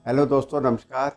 Hello दोस्तों, नमस्कार।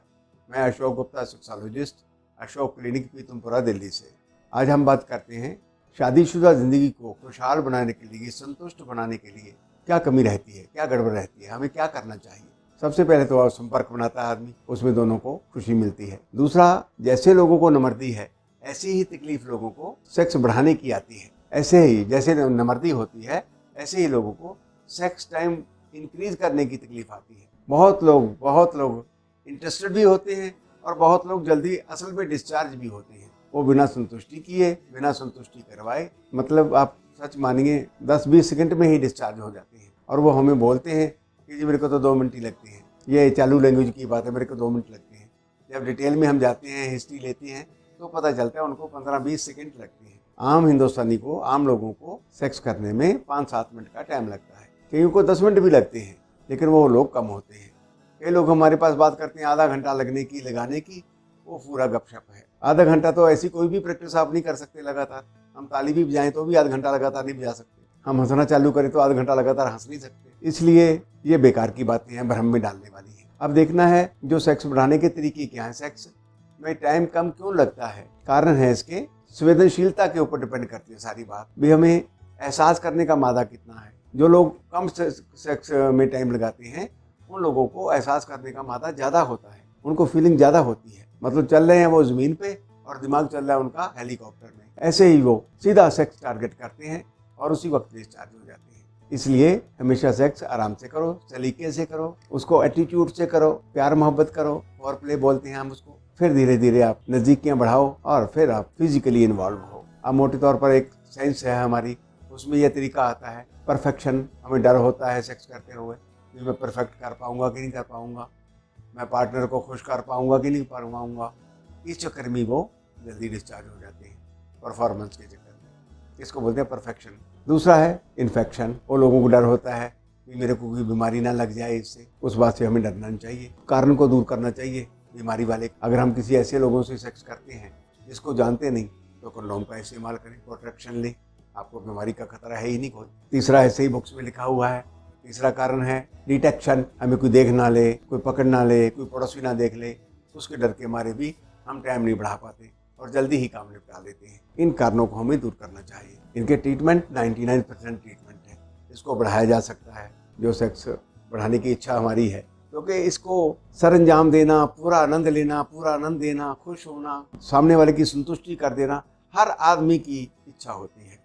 मैं अशोक गुप्ता, सेक्सोलॉजिस्ट, अशोक क्लिनिक, पीतमपुरा, दिल्ली से। आज हम बात करते हैं शादीशुदा ज़िंदगी को खुशहाल बनाने के लिए, संतुष्ट बनाने के लिए क्या कमी रहती है, क्या गड़बड़ रहती है, हमें क्या करना चाहिए। सबसे पहले तो संपर्क बनाता है आदमी, उसमें दोनों को खुशी मिलती है। दूसरा, जैसे लोगों को नमर्दी है ऐसी ही तकलीफ लोगों को सेक्स बढ़ाने की आती है। ऐसे ही जैसे नमर्दी होती है ऐसे ही लोगों को सेक्स टाइम इंक्रीज करने की तकलीफ आती है। बहुत लोग इंटरेस्टेड भी होते हैं और बहुत लोग जल्दी असल में डिस्चार्ज भी होते हैं। वो बिना संतुष्टि किए, बिना संतुष्टि करवाए, मतलब आप सच मानिए 10-20 सेकंड में ही डिस्चार्ज हो जाते हैं। और वो हमें बोलते हैं कि जी मेरे को तो 2 मिनट ही लगते हैं। ये चालू लैंग्वेज की बात है, मेरे को 2 मिनट लगते हैं। जब डिटेल में हम जाते हैं, हिस्ट्री लेते हैं, तो पता चलता है उनको 15-20 सेकंड लगते हैं। आम हिंदुस्तानी को, आम लोगों को सेक्स करने में 5-7 मिनट का टाइम लगता है। कईयों को 10 मिनट भी लगते हैं, लेकिन वो लोग कम होते हैं। कई लोग हमारे पास बात करते हैं आधा घंटा लगाने की, वो पूरा गपशप है। आधा घंटा तो ऐसी कोई भी प्रैक्टिस आप नहीं कर सकते लगातार। हम ताली भी बजाएं तो भी आधा घंटा लगातार नहीं बजा सकते। हम हंसना चालू करें तो आधा घंटा लगातार हंस नहीं सकते। इसलिए ये बेकार की बातें हैं, भ्रम में डालने वाली हैं। अब देखना है जो सेक्स बढ़ाने के तरीके क्या हैं। सेक्स में टाइम कम क्यों लगता है? कारण है इसके संवेदनशीलता के ऊपर डिपेंड करती है सारी बात भी। हमें एहसास करने का मादा कितना है। जो लोग कम सेक्स में टाइम लगाते हैं उन लोगों को एहसास करने का मादा ज़्यादा होता है, उनको फीलिंग ज़्यादा होती है। मतलब चल रहे हैं वो ज़मीन पे और दिमाग चल रहा है उनका हेलीकॉप्टर में। ऐसे ही वो सीधा सेक्स टारगेट करते हैं और उसी वक्त डिस्चार्ज हो जाते हैं। इसलिए हमेशा सेक्स आराम से करो, सलीके से करो, उसको एटीट्यूड से करो, प्यार मोहब्बत करो, और प्ले बोलते हैं हम उसको। फिर धीरे धीरे आप नज़दीकियाँ बढ़ाओ और फिर आप फिजिकली इन्वॉल्व हो। अब मोटे तौर पर एक साइंस है हमारी, उसमें यह तरीका आता है परफेक्शन। हमें डर होता है सेक्स करते हुए कि मैं परफेक्ट कर पाऊंगा कि नहीं कर पाऊंगा, मैं पार्टनर को खुश कर पाऊंगा कि नहीं कर पाऊंगा। इस चक्कर में वो जल्दी डिस्चार्ज हो जाते हैं, परफॉर्मेंस के चक्कर में। इसको बोलते हैं परफेक्शन। दूसरा है इन्फेक्शन। वो लोगों को डर होता है कि मेरे को कोई बीमारी ना लग जाए इससे। उस बात से हमें डरना नहीं चाहिए, कारण को दूर करना चाहिए बीमारी वाले। अगर हम किसी ऐसे लोगों से सेक्स करते हैं जिसको जानते नहीं, तो कंडोम का इस्तेमाल करें, प्रोटेक्शन लें, आपको बीमारी का खतरा है ही नहीं कोई। तीसरा ऐसे ही बुक्स में लिखा हुआ है। तीसरा कारण है डिटेक्शन। हमें कोई देख ना ले, कोई पकड़ ना ले, कोई पड़ोसी ना देख ले, उसके डर के मारे भी हम टाइम नहीं बढ़ा पाते और जल्दी ही काम निपटा लेते हैं। इन कारणों को हमें दूर करना चाहिए। इनके ट्रीटमेंट 99% ट्रीटमेंट है। इसको बढ़ाया जा सकता है, जो सेक्स बढ़ाने की इच्छा हमारी है, क्योंकि इसको सरंजाम देना, पूरा आनंद देना, खुश होना, सामने वाले की संतुष्टि कर देना हर आदमी की इच्छा होती है।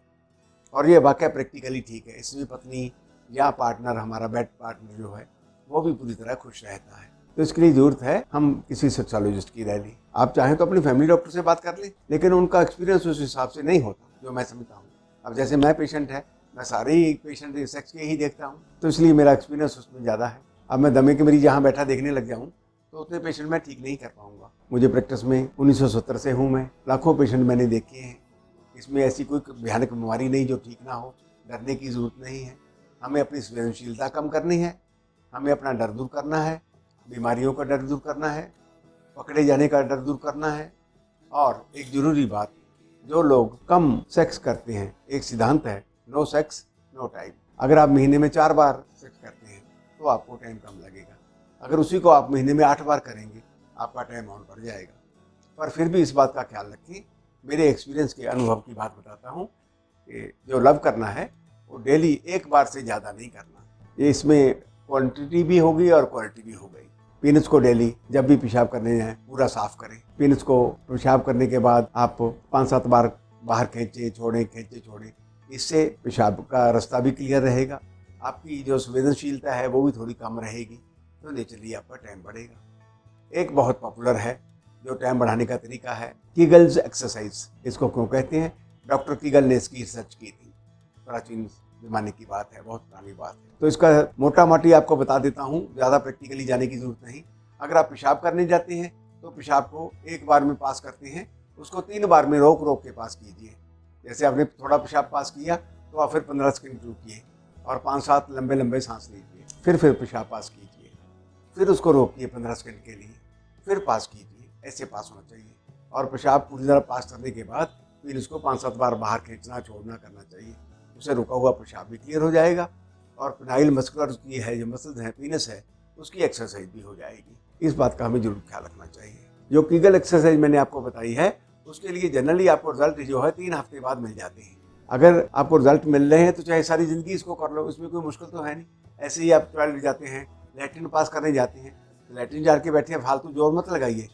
और ये वाकई प्रैक्टिकली ठीक है। इसमें पत्नी या पार्टनर, हमारा बेड पार्टनर जो है, वो भी पूरी तरह खुश रहता है। तो इसके लिए ज़रूरत है हम किसी सेक्सोलॉजिस्ट की राय लें। आप चाहें तो अपनी फैमिली डॉक्टर से बात कर लें, लेकिन उनका एक्सपीरियंस उस हिसाब से नहीं होता जो मैं समझता हूँ। अब जैसे मैं पेशेंट है, मैं सारे ही पेशेंट सेक्स के ही देखता हूँ, तो इसलिए मेरा एक्सपीरियंस उसमें ज़्यादा है। अब मैं दमे के मरीज जहाँ बैठा देखने लग जाऊँ तो उतने पेशेंट मैं ठीक नहीं कर पाऊँगा। मुझे प्रैक्टिस में 1970 से हूँ मैं, लाखों पेशेंट मैंने देखे हैं। इसमें ऐसी कोई भयानक बीमारी नहीं जो ठीक ना हो। डरने की ज़रूरत नहीं है। हमें अपनी संवेदनशीलता कम करनी है, हमें अपना डर दूर करना है, बीमारियों का डर दूर करना है, पकड़े जाने का डर दूर करना है। और एक ज़रूरी बात, जो लोग कम सेक्स करते हैं, एक सिद्धांत है, नो सेक्स नो टाइम। अगर आप महीने में 4 बार सेक्स करते हैं तो आपको टाइम कम लगेगा। अगर उसी को आप महीने में 8 बार करेंगे, आपका टाइम ऑन बढ़ जाएगा। पर फिर भी इस बात का ख्याल रखें, मेरे एक्सपीरियंस के अनुभव की बात बताता हूँ कि जो लव करना है वो डेली 1 बार से ज़्यादा नहीं करना। ये इसमें क्वांटिटी भी होगी और क्वालिटी भी हो गई। पीनस को डेली जब भी पेशाब करने जाएं पूरा साफ करें। पीनस को पेशाब करने के बाद आप 5-7 बार बाहर खींचे छोड़ें। इससे पेशाब का रास्ता भी क्लियर रहेगा, आपकी जो संवेदनशीलता है वो भी थोड़ी कम रहेगी, तो नेचुरली आपका टाइम बढ़ेगा। एक बहुत पॉपुलर है जो टाइम बढ़ाने का तरीका है, कीगल्स एक्सरसाइज। इसको क्यों कहते हैं? डॉक्टर कीगल ने इसकी रिसर्च की थी, प्राचीन ज़माने की बात है, बहुत पुरानी बात है। तो इसका मोटा मोटी आपको बता देता हूँ, ज़्यादा प्रैक्टिकली जाने की ज़रूरत नहीं। अगर आप पेशाब करने जाते हैं तो पेशाब को 1 बार में पास करते हैं, उसको 3 बार में रोक रोक के पास कीजिए। जैसे आपने थोड़ा पेशाब पास किया तो आप फिर 15 सेकंड रुकिए और 5-7 लंबे लंबे सांस लीजिए, फिर पेशाब पास कीजिए, फिर उसको रोकिए 15 सेकंड के लिए, फिर पास कीजिए। ऐसे पास होना चाहिए। और पेशाब पूरी तरह पास करने के बाद फिर उसको 5-7 बार बाहर खींचना छोड़ना करना चाहिए। उससे रुका हुआ पेशाब भी क्लियर हो जाएगा और पेनाइल मस्कुलर की है, जो मसल्स हैं, पीनस है, उसकी एक्सरसाइज भी हो जाएगी। इस बात का हमें जरूर ख्याल रखना चाहिए। जो कीगल एक्सरसाइज मैंने आपको बताई है उसके लिए जनरली आपको रिजल्ट जो है 3 हफ्ते बाद मिल जाते हैं। अगर आपको रिजल्ट मिल रहे हैं तो चाहे सारी ज़िंदगी इसको कर लो, इसमें कोई मुश्किल तो है नहीं। ऐसे ही आप टॉयलेट जाते हैं, लैट्रिन पास करने जाते हैं, लैट्रिन जाके बैठे फालतू जोर मत लगाइए।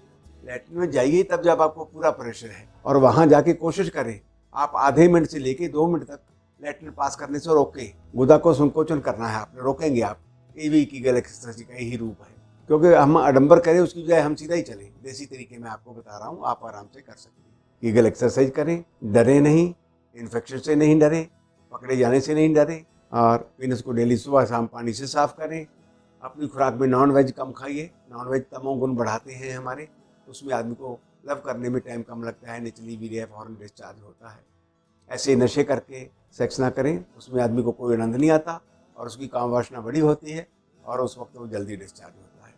लैट्रिन में जाइए तब जब आपको पूरा प्रेशर है, और वहाँ जाके कोशिश करें आप आधे मिनट से लेके 2 मिनट तक लैट्रिन पास करने से रोकें। गुदा को संकोचन करना है आपने, रोकेंगे आप। ये भी कीगल एक्सरसाइज का यही रूप है, क्योंकि हम आडंबर करें उसकी बजाय हम सीधा ही चलें। देसी तरीके में आपको बता रहा हूँ, आप आराम से कर सकते हैं। कीगल एक्सरसाइज करें, डरे नहीं, इन्फेक्शन से नहीं डरे, पकड़े जाने से नहीं डरे, और पेनिस को डेली सुबह शाम पानी से साफ करें। अपनी खुराक में नॉन वेज कम खाइए। नॉन वेज तमोगुण बढ़ाते हैं हमारे, उसमें आदमी को लव करने में टाइम कम लगता है, निचली वीर्य फौरन डिस्चार्ज होता है। ऐसे नशे करके सेक्स ना करें, उसमें आदमी को कोई आनंद नहीं आता और उसकी काम वासना बड़ी होती है और उस वक्त वो जल्दी डिस्चार्ज होता है।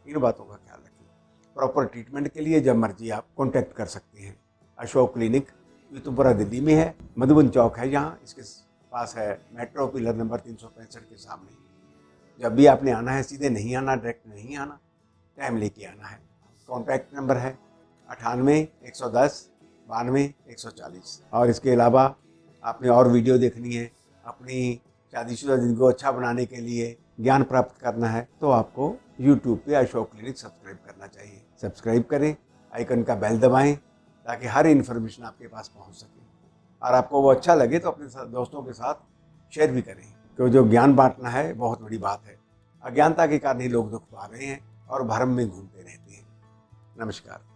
इन बातों का ख्याल रखिए। प्रॉपर ट्रीटमेंट के लिए जब मर्जी आप कॉन्टैक्ट कर सकते हैं। अशोक क्लिनिक पीतमपुरा दिल्ली में है, मधुबन चौक है जहाँ, इसके पास है मेट्रो पिलर नंबर 365 के सामने। जब भी आपने आना है सीधे नहीं आना, डायरेक्ट नहीं आना, टाइम लेके आना है। कॉन्टैक्ट नंबर है 98 110 92 140। और इसके अलावा आपने और वीडियो देखनी है, अपनी शादीशुदा जिंदगी को अच्छा बनाने के लिए ज्ञान प्राप्त करना है, तो आपको यूट्यूब पे अशोक क्लिनिक सब्सक्राइब करना चाहिए। सब्सक्राइब करें, आइकन का बेल दबाएं ताकि हर इन्फॉर्मेशन आपके पास पहुंच सके। और आपको वो अच्छा लगे तो अपने दोस्तों के साथ शेयर भी करें, क्योंकि जो ज्ञान बांटना है बहुत बड़ी बात है। अज्ञानता के कारण ही लोग दुख पा रहे हैं और भ्रम में घूमते रहते हैं। नमस्कार।